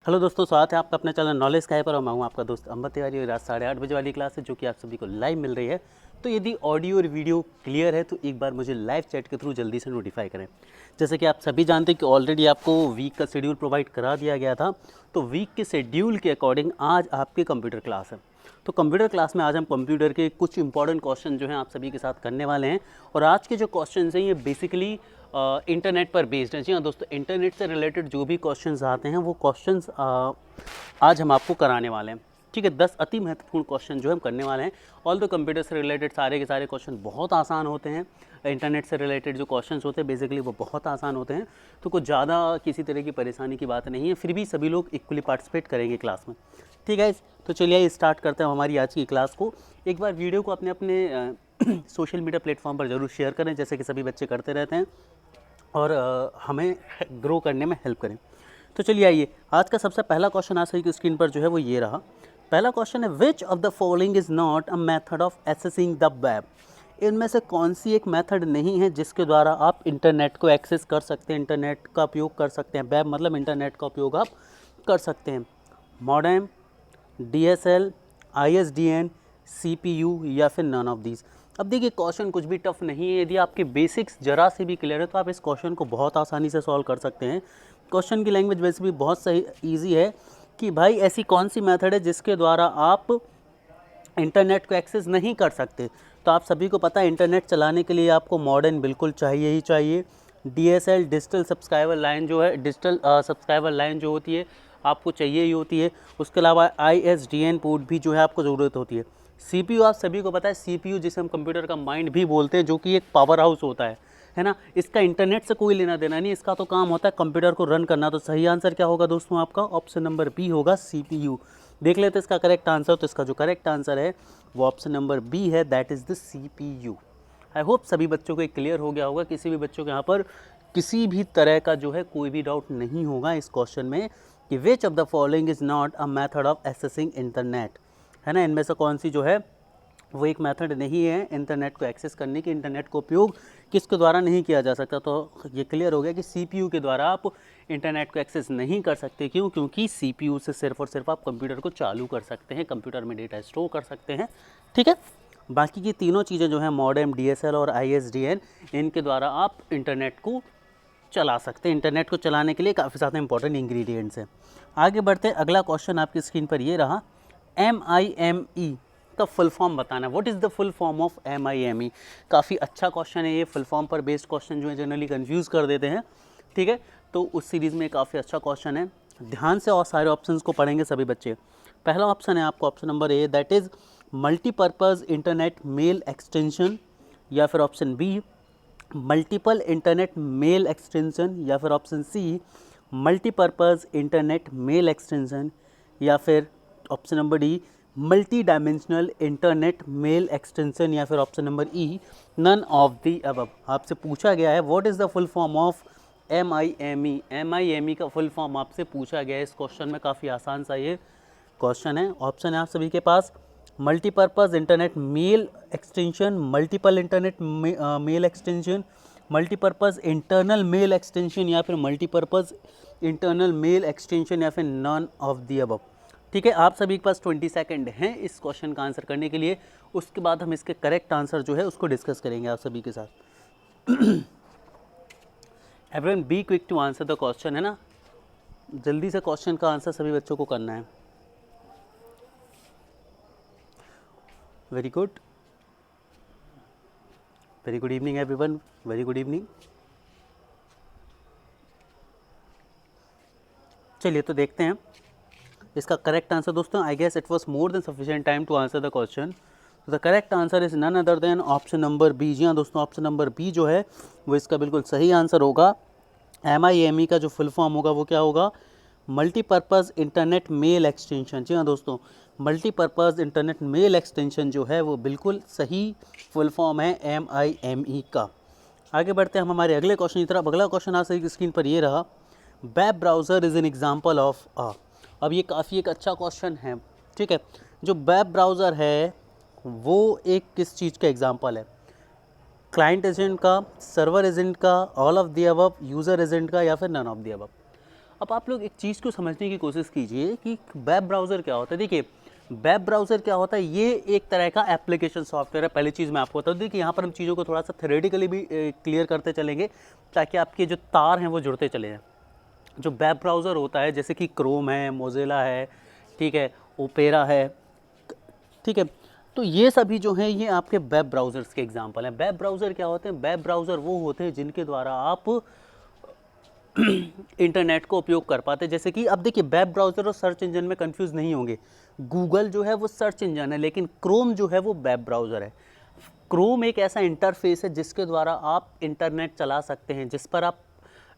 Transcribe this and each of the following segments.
Hello दोस्तों, स्वागत है आपका अपने चैनल नॉलेज स्काई पर और मैं हूं आपका दोस्त अंबर तिवारी। रात 8:30 बजे वाली क्लास है जो कि आप सभी को लाइव मिल रही है। तो यदि ऑडियो और वीडियो क्लियर है तो एक बार मुझे लाइव चैट के थ्रू जल्दी से नोटिफाई करें। जैसे कि आप सभी जानते हैं कि ऑलरेडी आपको वीक का शेड्यूल प्रोवाइड करा दिया गया था। तो वीक के शेड्यूल के अकॉर्डिंग आज आपकी कंप्यूटर क्लास है। तो कंप्यूटर क्लास में आज हम कंप्यूटर के कुछ इंपॉर्टेंट क्वेश्चन जो हैं आप सभी के साथ करने वाले हैं। और आज के जो क्वेश्चन हैं ये बेसिकली इंटरनेट पर बेस्ड हैं। जी हाँ दोस्तों, इंटरनेट से रिलेटेड जो भी क्वेश्चंस आते हैं वो क्वेश्चंस आज हम आपको कराने वाले हैं। ठीक है, 10 अति महत्वपूर्ण क्वेश्चन जो हम करने वाले हैं। ऑल द कंप्यूटर से रिलेटेड सारे के सारे क्वेश्चन बहुत आसान होते हैं। इंटरनेट से रिलेटेड जो क्वेश्चंस होते हैं बेसिकली वो बहुत आसान होते हैं। तो कुछ ज़्यादा किसी तरह की परेशानी की बात नहीं है, फिर भी सभी लोग इक्वली पार्टिसिपेट करेंगे क्लास में। ठीक है, तो चलिए स्टार्ट करते हैं हमारी आज की क्लास को। एक बार वीडियो को अपने अपने सोशल मीडिया प्लेटफॉर्म पर ज़रूर शेयर करें, जैसे कि सभी बच्चे करते रहते हैं, और हमें ग्रो करने में हेल्प करें। तो चलिए आइए, आज का सबसे पहला क्वेश्चन आज की स्क्रीन पर जो है वो ये रहा। पहला क्वेश्चन है, which of the following is not a method of accessing the web. इनमें से कौन सी एक मेथड नहीं है जिसके द्वारा आप इंटरनेट को एक्सेस कर सकते हैं, इंटरनेट का उपयोग कर सकते हैं। वेब मतलब इंटरनेट का उपयोग आप कर सकते हैं। मॉडेम, DSL, ISDN, CPU या फिर नन ऑफ दीज। अब देखिए, क्वेश्चन कुछ भी टफ नहीं है। यदि आपके बेसिक्स जरा से भी क्लियर है तो आप इस क्वेश्चन को बहुत आसानी से सॉल्व कर सकते हैं। क्वेश्चन की लैंग्वेज वैसे भी बहुत सही ईजी है कि भाई ऐसी कौन सी मेथड है जिसके द्वारा आप इंटरनेट को एक्सेस नहीं कर सकते। तो आप सभी को पता है इंटरनेट चलाने के लिए आपको मॉडेम बिल्कुल चाहिए ही चाहिए। DSL डिजिटल सब्सक्राइबर लाइन जो है, डिजिटल सब्सक्राइबर लाइन जो होती है आपको चाहिए ही होती है। उसके अलावा ISDN पोर्ट भी जो है आपको ज़रूरत होती है। CPU आप सभी को पता है, CPU जिसे हम कंप्यूटर का माइंड भी बोलते हैं, जो कि एक पावर हाउस होता है ना। इसका इंटरनेट से कोई लेना देना नहीं, इसका तो काम होता है कंप्यूटर को रन करना। तो सही आंसर क्या होगा दोस्तों, आपका ऑप्शन नंबर बी होगा, CPU। देख लेते हैं इसका करेक्ट आंसर। तो इसका जो करेक्ट आंसर है वो ऑप्शन नंबर बी है, that is the CPU। I hope सभी बच्चों को क्लियर हो गया होगा। किसी भी बच्चों के यहाँ पर किसी भी तरह का जो है कोई भी डाउट नहीं होगा इस क्वेश्चन में कि which of the following is not a method of accessing internet, है ना। इनमें से कौन सी जो है वो एक मेथड नहीं है इंटरनेट को एक्सेस करने की, इंटरनेट को उपयोग किसके द्वारा नहीं किया जा सकता। तो ये क्लियर हो गया कि CPU के द्वारा आप इंटरनेट को एक्सेस नहीं कर सकते। क्यों? क्योंकि CPU से सिर्फ और सिर्फ आप कंप्यूटर को चालू कर सकते हैं, कंप्यूटर में डेटा स्टोर कर सकते हैं। ठीक है, बाकी की तीनों चीज़ें जो हैं मॉडेम, DSL और ISDN, इनके द्वारा आप इंटरनेट को चला सकते हैं। इंटरनेट को चलाने के लिए काफ़ी ज़्यादा इंपॉर्टेंट इंग्रेडिएंट्स हैं। आगे बढ़ते हैं, अगला क्वेश्चन आपकी स्क्रीन पर ये रहा। MIME का फुल फॉर्म बताना। What is the full form of MIME। काफ़ी अच्छा क्वेश्चन है ये। फुल फॉर्म पर बेस्ड क्वेश्चन जो है जनरली कंफ्यूज कर देते हैं। ठीक है, तो उस सीरीज़ में काफ़ी अच्छा क्वेश्चन है। ध्यान से और सारे ऑप्शंस को पढ़ेंगे सभी बच्चे। पहला ऑप्शन है आपको option number A, that is multipurpose internet mail extension, या फिर option B multiple internet mail extension, या फिर option C multipurpose internet mail extension, या फिर option number D multi dimensional internet mail extension, या फिर option number E none of the above. आपसे पूछा गया है what is the full form of MIME। MIME का फुल फॉर्म आपसे पूछा गया है इस क्वेश्चन में। काफ़ी आसान सा ये क्वेश्चन है। ऑप्शन है आप सभी के पास multipurpose internet mail extension, multiple internet mail extension, multipurpose internal mail extension, या फिर मल्टीपर्पज़ इंटरनल मेल एक्सटेंशन, या फिर नॉन ऑफ दी अबव। ठीक है, आप सभी के पास 20 सेकंड हैं इस क्वेश्चन का आंसर करने के लिए। उसके बाद हम इसके करेक्ट आंसर जो है उसको डिस्कस करेंगे आप सभी के साथ। Everyone be quick to answer the question, है ना। जल्दी से क्वेश्चन का आंसर सभी बच्चों को करना है। Very good, very good evening everyone, very good evening. चलिए तो देखते हैं इसका करेक्ट आंसर दोस्तों। I guess it was more than sufficient time to answer the question. The correct answer is none other than option number B. जी हाँ दोस्तों, option number B जो है वो इसका बिल्कुल सही आंसर होगा। MIME का जो फुल फॉर्म होगा वो क्या होगा, मल्टीपर्पज़ इंटरनेट मेल एक्सटेंशन। जी हाँ दोस्तों, मल्टीपर्पज़ इंटरनेट मेल एक्सटेंशन जो है वो बिल्कुल सही फुल फॉर्म है MIME का। आगे बढ़ते हैं हम हमारे अगले क्वेश्चन की तरफ। अगला क्वेश्चन आप सभी की स्क्रीन पर ये रहा, web browser is an example of a. अब ये काफ़ी एक अच्छा क्वेश्चन है। ठीक है, जो वेब ब्राउज़र है वो एक किस चीज़ का एग्जाम्पल है, क्लाइंट एजेंट का, सर्वर एजेंट का, all of the above, user agent का, या फिर नन ऑफ द अबव। अब आप लोग एक चीज़ को समझने की कोशिश कीजिए कि वेब ब्राउज़र क्या होता है। देखिए वेब ब्राउज़र क्या होता है, ये एक तरह का एप्लीकेशन सॉफ्टवेयर है। पहली चीज़ मैं आपको बता दूँ, देखिए यहाँ पर हम चीज़ों को थोड़ा सा थ्योरेटिकली भी क्लियर करते चलेंगे ताकि आपके जो तार हैं वो जुड़ते चले जाएँ। जो वेब ब्राउज़र होता है जैसे कि क्रोम है, मोज़िला है, ठीक है, ओपेरा है, ठीक है, तो ये सभी जो हैं ये आपके वेब ब्राउज़र्स के एग्जांपल हैं। वेब ब्राउज़र क्या होते हैं? वेब ब्राउज़र वो होते हैं जिनके द्वारा आप इंटरनेट को उपयोग कर पाते हैं। जैसे कि अब देखिए वेब ब्राउज़र और सर्च इंजन में कंफ्यूज नहीं होंगे। गूगल जो है वो सर्च इंजन है, लेकिन क्रोम जो है वो वेब ब्राउज़र है। क्रोम एक ऐसा इंटरफेस है जिसके द्वारा आप इंटरनेट चला सकते हैं, जिस पर आप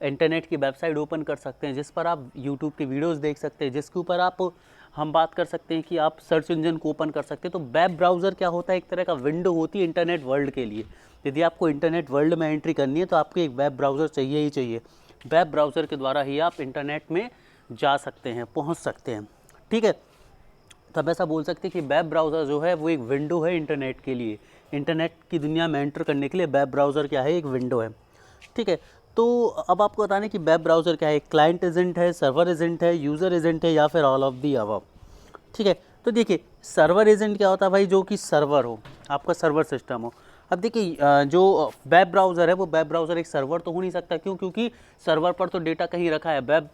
इंटरनेट की वेबसाइट ओपन कर सकते हैं, जिस पर आप यूट्यूब की वीडियोस देख सकते हैं, जिसके ऊपर आप हम बात कर सकते हैं कि आप सर्च इंजन को ओपन कर सकते हैं। तो वेब ब्राउज़र क्या होता है? एक तरह का विंडो होती है इंटरनेट वर्ल्ड के लिए। यदि आपको इंटरनेट वर्ल्ड में एंट्री करनी है तो आपको एक वेब ब्राउज़र चाहिए ही चाहिए। वेब ब्राउज़र के द्वारा ही आप इंटरनेट में जा सकते हैं, पहुँच सकते हैं, ठीक है। तब ऐसा बोल सकते हैं कि वेब ब्राउज़र जो है वो एक विंडो है इंटरनेट के लिए। इंटरनेट की दुनिया में एंटर करने के लिए वेब ब्राउज़र क्या है? एक विंडो है, ठीक है। तो अब आपको बताने कि वेब ब्राउज़र क्या है? क्लाइंट एजेंट है, सर्वर एजेंट है, यूज़र एजेंट है, या फिर ऑल ऑफ दी अबव, ठीक है। तो देखिए सर्वर एजेंट क्या होता है भाई? जो कि सर्वर हो, आपका सर्वर सिस्टम हो। अब देखिए जो वेब ब्राउज़र है वो वेब ब्राउज़र एक सर्वर तो हो नहीं सकता। क्यों? क्योंकि सर्वर पर तो डेटा कहीं रखा है, वेब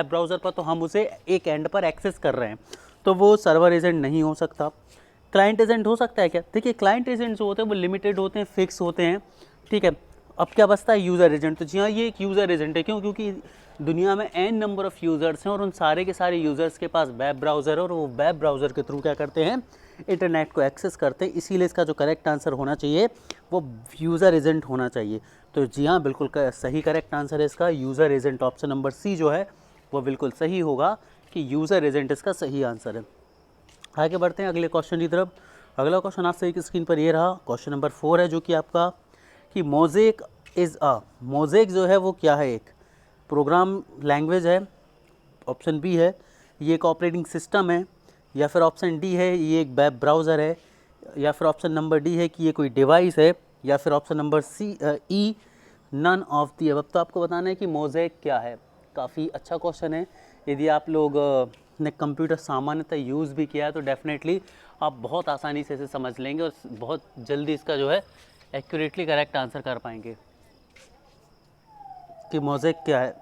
ब्राउज़र पर तो हम उसे एक एंड पर एक्सेस कर रहे हैं, तो वो सर्वर एजेंट नहीं हो सकता। क्लाइंट एजेंट हो सकता है क्या? देखिए क्लाइंट एजेंट जो होते हैं वो लिमिटेड होते हैं, फिक्स होते हैं, ठीक है। अब क्या बचता है? User agent. तो जी हाँ, ये एक यूज़र एजेंट है। क्यों? क्योंकि दुनिया में n नंबर ऑफ़ यूज़र्स हैं और उन सारे के सारे यूज़र्स के पास वेब ब्राउज़र है और वो वेब ब्राउज़र के थ्रू क्या करते हैं? इंटरनेट को एक्सेस करते हैं। इसीलिए इसका जो करेक्ट आंसर होना चाहिए वो यूज़र एजेंट होना चाहिए। तो जी हाँ, बिल्कुल सही करेक्ट आंसर है इसका user agent. Option number C जो है वो बिल्कुल सही होगा कि यूज़र एजेंट इसका सही आंसर है। आगे बढ़ते हैं अगले क्वेश्चन की तरफ। अगला क्वेश्चन आप सही की स्क्रीन पर ये रहा, क्वेश्चन नंबर 4 है जो कि आपका कि मोज़ेक इज़ अ, मोज़ेक जो है वो क्या है? एक प्रोग्राम लैंग्वेज है, ऑप्शन बी है ये एक ऑपरेटिंग सिस्टम है, या फिर ऑप्शन डी है ये एक वेब ब्राउज़र है, या फिर ऑप्शन नंबर डी है कि ये कोई डिवाइस है, या फिर option number C E none of the above. तो आपको बताना है कि मोज़ेक क्या है। काफ़ी अच्छा क्वेश्चन है। यदि आप लोग ने कंप्यूटर सामान्यतः यूज़ भी किया है तो डेफिनेटली आप बहुत आसानी से इसे समझ लेंगे और बहुत जल्दी इसका जो है एक्यूरेटली करेक्ट आंसर कर पाएंगे कि मोज़ेक क्या है।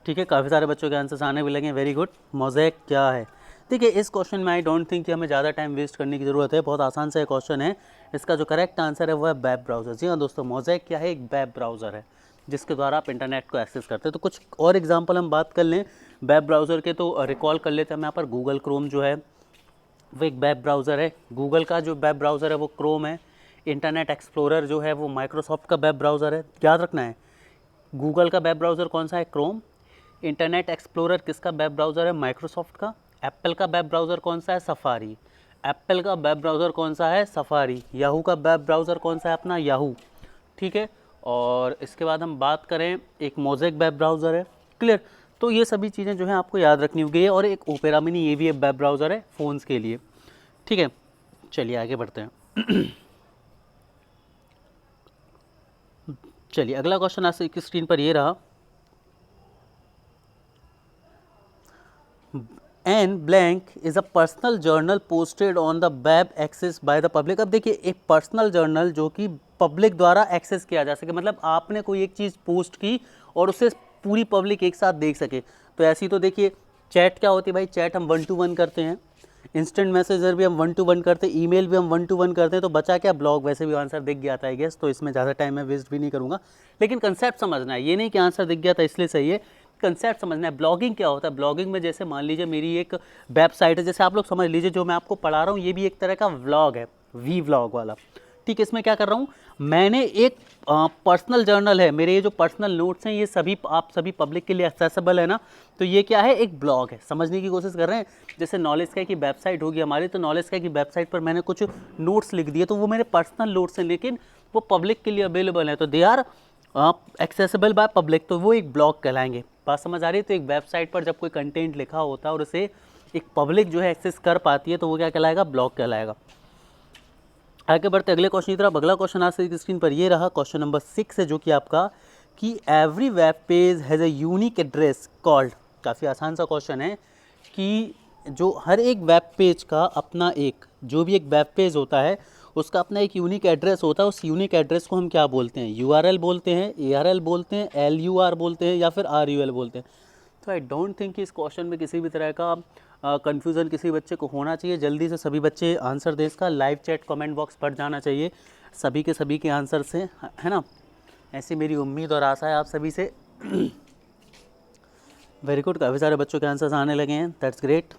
ठीक है, काफ़ी सारे बच्चों के आंसर्स आने भी लगे। Very good. मोज़ेक क्या है? देखिए इस क्वेश्चन में आई डोंट थिंक कि हमें ज़्यादा टाइम वेस्ट करने की ज़रूरत है। बहुत आसान सा क्वेश्चन है। इसका जो करेक्ट आंसर है वो है वेब ब्राउज़र। जी हाँ दोस्तों, मोज़ेक क्या है? एक वेब ब्राउज़र है जिसके द्वारा आप इंटरनेट को एक्सेस करते हैं। तो कुछ और एग्जाम्पल हम बात कर लें वेब ब्राउज़र के, तो रिकॉल कर लेते हैं हम यहाँ पर। गूगल क्रोम जो है वो एक वेब ब्राउज़र है। गूगल का जो वेब ब्राउज़र है वो क्रोम है। इंटरनेट एक्सप्लोरर जो है वो माइक्रोसॉफ्ट का वेब ब्राउज़र है। याद रखना है, गूगल का वेब ब्राउज़र कौन सा है? क्रोम। इंटरनेट एक्सप्लोरर किसका वेब ब्राउज़र है? माइक्रोसॉफ्ट का। एप्पल का वेब ब्राउज़र कौन सा है? सफारी। एप्पल का वेब ब्राउज़र कौन सा है? सफारी। याहू का वेब ब्राउज़र कौन सा है? अपना याहू, ठीक है। और इसके बाद हम बात करें, एक मोज़ेक वेब ब्राउज़र है। क्लियर? तो ये सभी चीज़ें जो हैं आपको याद रखनी होगी। और एक ओपेरा मिनी, ये भी एक वेब ब्राउज़र है फ़ोन्स के लिए, ठीक है। चलिए आगे बढ़ते हैं। चलिए अगला क्वेश्चन आज की स्क्रीन पर ये रहा, an blank is a personal journal posted on the web access by the public. अब देखिए एक पर्सनल जर्नल जो कि पब्लिक द्वारा एक्सेस किया जा सके, मतलब आपने कोई एक चीज़ पोस्ट की और उसे पूरी पब्लिक एक साथ देख सके। तो ऐसी तो देखिए चैट क्या होती है भाई? चैट हम 1 to 1 करते हैं, इंस्टेंट मैसेजर भी हम 1 to 1 करते हैं, ईमेल भी हम 1 to 1 करते हैं। तो बचा क्या? ब्लॉग। वैसे भी आंसर दिख गया था आई गेस, तो इसमें ज़्यादा टाइम मैं वेस्ट भी नहीं करूँगा। लेकिन कंसेप्ट समझना है, ये नहीं कि आंसर दिख गया था इसलिए सही है। कंसेप्ट समझना है। ब्लॉगिंग क्या होता है? ब्लॉगिंग में जैसे मान लीजिए मेरी एक वेबसाइट है, जैसे आप लोग समझ लीजिए जो मैं आपको पढ़ा रहा हूँ ये भी एक तरह का व्लॉग है, वी व्लॉग वाला, ठीक है। इसमें क्या कर रहा हूँ मैंने, एक पर्सनल जर्नल है, मेरे ये जो पर्सनल नोट्स हैं ये सभी आप सभी पब्लिक के लिए एक्सेसिबल है ना। तो ये क्या है? एक ब्लॉग है। समझने की कोशिश कर रहे हैं? जैसे नॉलेज का की वेबसाइट होगी हमारी, तो नॉलेज का की वेबसाइट पर मैंने कुछ नोट्स लिख दिए, तो वो मेरे पर्सनल नोट्स हैं लेकिन वो पब्लिक के लिए अवेलेबल है, तो they are accessible by public, तो वो एक ब्लॉग कहलाएंगे। बात समझ आ रही है? तो एक वेबसाइट पर जब कोई कंटेंट लिखा होता है और उसे एक पब्लिक जो है एक्सेस कर पाती है तो वो क्या कहलाएगा? ब्लॉग कहलाएगा। आगे बढ़ते अगले क्वेश्चन की तरफ। अगला क्वेश्चन आज से स्क्रीन पर ये रहा, क्वेश्चन नंबर 6 है जो कि आपका कि every web page has a unique address called, काफ़ी आसान सा क्वेश्चन है कि जो हर एक वेब पेज का अपना एक, जो भी एक वेब पेज होता है उसका अपना एक यूनिक एड्रेस होता है, उस यूनिक एड्रेस को हम क्या बोलते हैं? URL बोलते हैं, ARL बोलते हैं, LUR बोलते हैं या फिर RUL बोलते हैं। तो आई डोंट थिंक कि इस क्वेश्चन में किसी भी तरह का कन्फ्यूज़न किसी बच्चे को होना चाहिए। जल्दी से सभी बच्चे आंसर दें इसका, लाइव चैट कमेंट बॉक्स भर जाना चाहिए सभी के आंसर से, है ना। ऐसी मेरी उम्मीद और आशा है आप सभी से। वेरी गुड, काफ़ी सारे बच्चों के आंसर्स आने लगे हैं, दैट्स ग्रेट।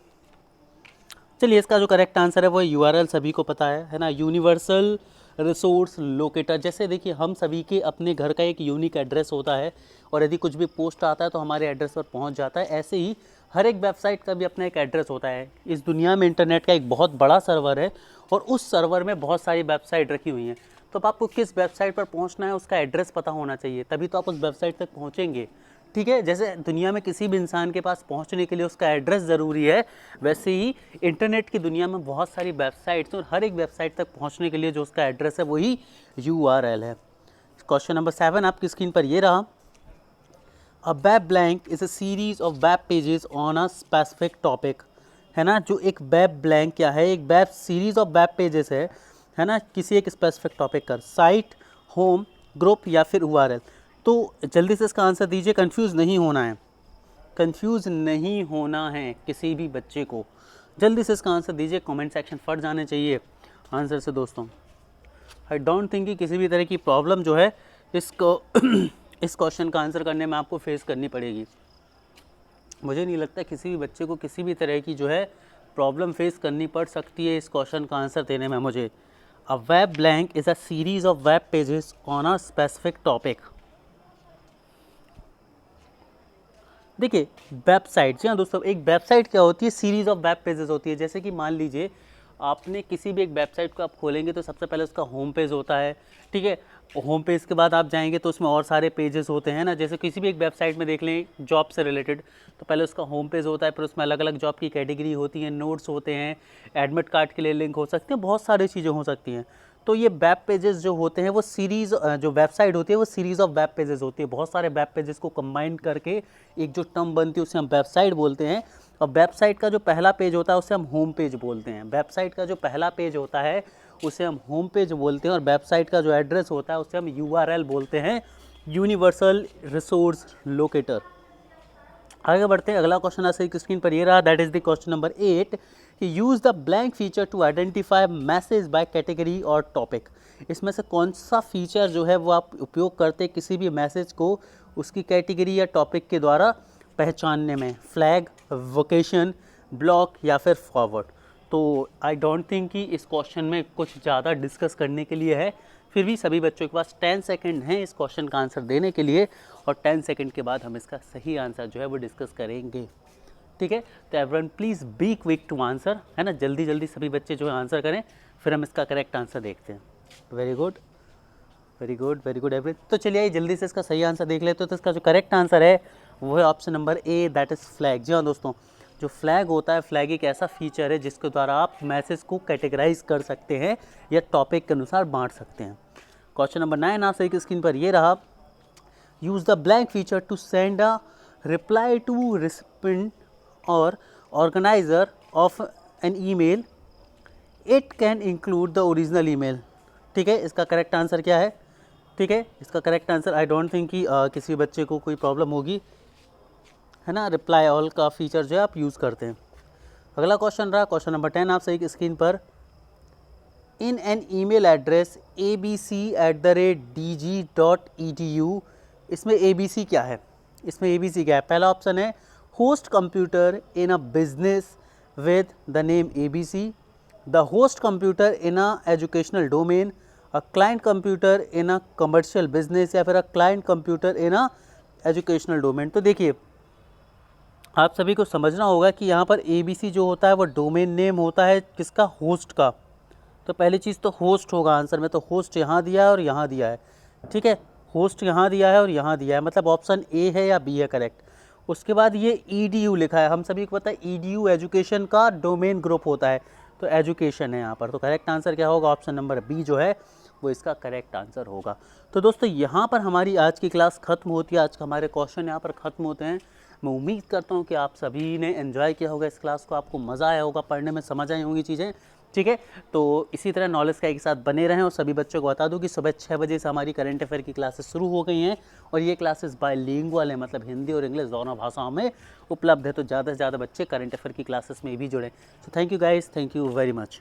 चलिए इसका जो करेक्ट आंसर है वो URL सभी को पता है ना, यूनिवर्सल रिसोर्स लोकेटर। जैसे देखिए हम सभी के अपने घर का एक यूनिक एड्रेस होता है और यदि कुछ भी पोस्ट आता है तो हमारे एड्रेस पर पहुंच जाता है, ऐसे ही हर एक वेबसाइट का भी अपना एक एड्रेस होता है। इस दुनिया में इंटरनेट का एक बहुत बड़ा सर्वर है और उस सर्वर में बहुत सारी वेबसाइट रखी हुई हैं, तो अब आपको किस वेबसाइट पर पहुंचना है उसका एड्रेस पता होना चाहिए, तभी तो आप उस वेबसाइट तक पहुंचेंगे। ठीक है, जैसे दुनिया में किसी भी इंसान के पास पहुंचने के लिए उसका एड्रेस ज़रूरी है, वैसे ही इंटरनेट की दुनिया में बहुत सारी वेबसाइट्स और हर एक वेबसाइट तक पहुंचने के लिए जो उसका एड्रेस है वही URL है। क्वेश्चन नंबर 7 आपकी स्क्रीन पर ये रहा। A web blank is a series of web pages on a specific topic, है ना। जो एक वेब ब्लैंक क्या है? एक web series of web pages है ना, किसी एक स्पेसिफिक टॉपिक पर, साइट, होम, ग्रुप या फिर URL। तो जल्दी से इसका आंसर दीजिए, कंफ्यूज नहीं होना है, कंफ्यूज नहीं होना है किसी भी बच्चे को। जल्दी से इसका आंसर दीजिए, कमेंट सेक्शन फट जाने चाहिए आंसर से दोस्तों। आई डोंट थिंक कि किसी भी तरह की प्रॉब्लम जो है इसको इस क्वेश्चन का आंसर करने में आपको फेस करनी पड़ेगी। मुझे नहीं लगता किसी भी बच्चे को किसी भी तरह की जो है प्रॉब्लम फेस करनी पड़ सकती है इस क्वेश्चन का आंसर देने में मुझे। A web blank is a series of web pages on a specific topic. देखिए वेबसाइट, जी हाँ दोस्तों, एक वेबसाइट क्या होती है? सीरीज़ ऑफ वेब पेजेस होती है। जैसे कि मान लीजिए आपने किसी भी एक वेबसाइट को आप खोलेंगे तो सबसे पहले उसका होम पेज होता है, ठीक है। होम पेज के बाद आप जाएंगे तो उसमें और सारे पेजेस होते हैं ना। जैसे किसी भी एक वेबसाइट में देख लें जॉब से रिलेटेड, तो पहले उसका होम पेज होता है, फिर उसमें अलग अलग जॉब की कैटेगरी होती हैं, नोट्स होते हैं, एडमिट कार्ड के लिए लिंक हो सकते हैं, बहुत सारी चीज़ें हो सकती हैं। तो ये वेब पेजेस जो होते हैं वो सीरीज़, जो वेबसाइट होती है वो सीरीज़ ऑफ वेब पेजेस होती है। बहुत सारे वेब पेजेस को कंबाइन करके एक जो टर्म बनती है उसे हम वेबसाइट बोलते हैं। और वेबसाइट का जो पहला पेज होता है उसे हम होम पेज बोलते हैं। वेबसाइट का जो पहला पेज होता है उसे हम होम पेज बोलते हैं और वेबसाइट का जो एड्रेस होता है उसे हम URL बोलते हैं, यूनिवर्सल रिसोर्स लोकेटर। आगे बढ़ते हैं, अगला क्वेश्चन ऐसे ही स्क्रीन पर ये रहा, that is the question number 8 कि use the blank feature to identify message by category और टॉपिक। इसमें से कौन सा फीचर जो है वो आप उपयोग करते हैं किसी भी मैसेज को उसकी कैटेगरी या टॉपिक के द्वारा पहचानने में? फ्लैग, वोकेशन, ब्लॉक या फिर फॉरवर्ड। तो आई डोंट थिंक कि इस क्वेश्चन में कुछ ज़्यादा डिस्कस करने के लिए है, फिर भी सभी बच्चों के पास 10 सेकंड हैं इस क्वेश्चन का आंसर देने के लिए और 10 सेकंड के बाद हम इसका सही आंसर जो है वो डिस्कस करेंगे, ठीक है। तो everyone please be quick to answer, है ना, जल्दी जल्दी सभी बच्चे जो है आंसर करें, फिर हम इसका करेक्ट आंसर देखते हैं। Very good very good very good everyone. तो चलिए जल्दी से इसका सही आंसर देख लेते हो। तो इसका जो करेक्ट आंसर है वो है option number A, that is flag. जी हाँ दोस्तों, जो फ्लैग होता है, फ्लैग एक ऐसा फीचर है जिसके द्वारा आप मैसेज को कैटेगराइज कर सकते हैं या टॉपिक के अनुसार बांट सकते हैं। क्वेश्चन नंबर 9 आप सही स्क्रीन पर ये रहा। Use the blank feature to send a reply to recipient और organiser of an email, it can include the original email. ठीक है, इसका करेक्ट आंसर क्या है? ठीक है, इसका correct answer, I don't think कि किसी बच्चे को कोई प्रॉब्लम होगी, है ना। रिप्लाई ऑल का फीचर जो है आप यूज़ करते हैं। अगला क्वेश्चन रहा, क्वेश्चन नंबर 10 आप सही स्क्रीन पर। In an email address abc@dg.edu, इसमें ABC क्या है? इसमें ABC क्या है? पहला ऑप्शन है host computer in a business with the name ABC, the host computer in a educational domain, a client computer in a commercial business या फिर a client computer in a educational domain. तो देखिए आप सभी को समझना होगा कि यहाँ पर ABC जो होता है वो डोमेन नेम होता है किसका? होस्ट का। तो पहली चीज़ तो होस्ट होगा आंसर में, तो होस्ट यहाँ दिया है और यहाँ दिया है, ठीक है। होस्ट यहाँ दिया है और यहाँ दिया है, मतलब ऑप्शन A है या B है करेक्ट। उसके बाद ये EDU लिखा है, हम सभी को पता है EDU एजुकेशन का डोमेन ग्रुप होता है, तो एजुकेशन है यहाँ पर। तो करेक्ट आंसर क्या होगा? ऑप्शन नंबर B जो है वो इसका करेक्ट आंसर होगा। तो दोस्तों यहाँ पर हमारी आज की क्लास ख़त्म होती है, आज का हमारे क्वेश्चन यहाँ पर ख़त्म होते हैं। मैं उम्मीद करता हूँ कि आप सभी ने एंजॉय किया होगा इस क्लास को, आपको मज़ा आया होगा, पढ़ने में समझ आई होंगी चीज़ें, ठीक है। तो इसी तरह नॉलेज का एक साथ बने रहें और सभी बच्चों को बता दूं कि सुबह 6 बजे से हमारी करंट अफेयर की क्लासेस शुरू हो गई हैं और ये क्लासेस बायलिंगुअल है, मतलब हिंदी और इंग्लिश दोनों भाषाओं में उपलब्ध है। तो ज़्यादा से ज़्यादा बच्चे करंट अफेयर की क्लासेस में भी जुड़ें। So thank you guys, thank you very much.